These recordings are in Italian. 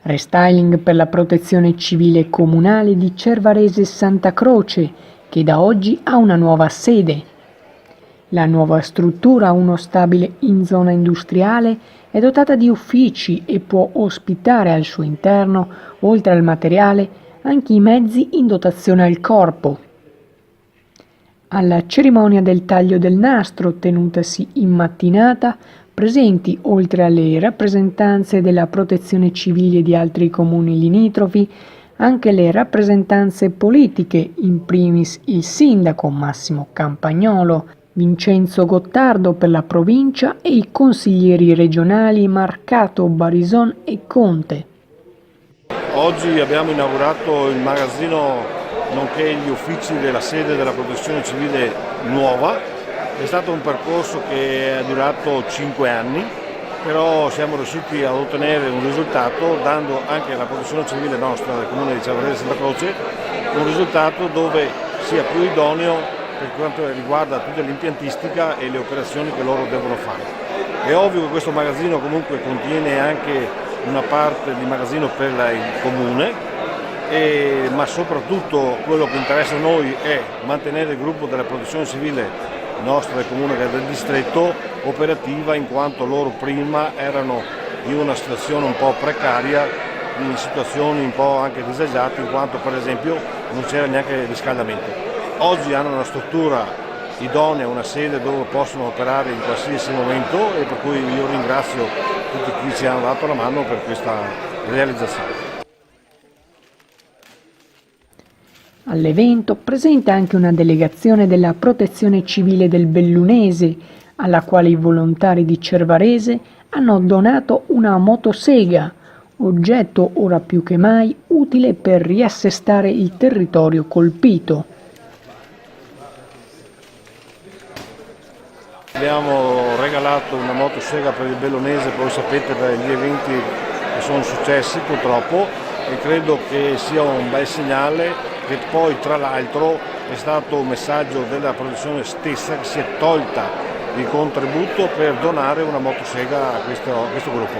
Restyling per la protezione civile comunale di Cervarese Santa Croce, che da oggi ha una nuova sede. La nuova struttura ha uno stabile in zona industriale, è dotata di uffici e può ospitare al suo interno, oltre al materiale, anche i mezzi in dotazione al corpo. Alla cerimonia del taglio del nastro, tenutasi in mattinata, presenti oltre alle rappresentanze della protezione civile di altri comuni limitrofi, anche le rappresentanze politiche, in primis il sindaco Massimo Campagnolo, Vincenzo Gottardo per la provincia e i consiglieri regionali Marcato, Barison e Conte. Oggi abbiamo inaugurato il magazzino nonché gli uffici della sede della protezione civile nuova. È stato un percorso che è durato 5 anni, però siamo riusciti ad ottenere un risultato dando anche alla protezione civile nostra del comune di Cervarese Santa Croce un risultato dove sia più idoneo per quanto riguarda tutta l'impiantistica e le operazioni che loro devono fare. È ovvio che questo magazzino comunque contiene anche una parte di magazzino per il comune, ma soprattutto quello che interessa a noi è mantenere il gruppo della protezione civile nostra del comune che è del distretto operativa, in quanto loro prima erano in una situazione un po' precaria, in situazioni un po' anche disagiate, in quanto per esempio non c'era neanche riscaldamento. Oggi hanno una struttura idonea, una sede dove possono operare in qualsiasi momento e per cui io ringrazio tutti chi ci hanno dato la mano per questa realizzazione. All'evento presente anche una delegazione della Protezione Civile del Bellunese, alla quale i volontari di Cervarese hanno donato una motosega, oggetto ora più che mai utile per riassestare il territorio colpito. Abbiamo regalato una motosega per il Bellunese, poi sapete per gli eventi che sono successi purtroppo, e credo che sia un bel segnale che poi tra l'altro è stato un messaggio della produzione stessa che si è tolta il contributo per donare una motosega a questo gruppo.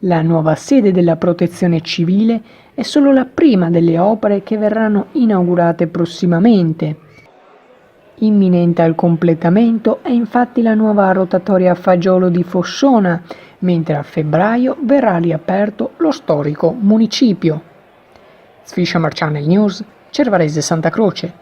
La nuova sede della Protezione Civile è solo la prima delle opere che verranno inaugurate prossimamente. Imminente al completamento è infatti la nuova rotatoria a fagiolo di Fossona, mentre a febbraio verrà riaperto lo storico municipio. Fisher Channel News, Cervarese Santa Croce.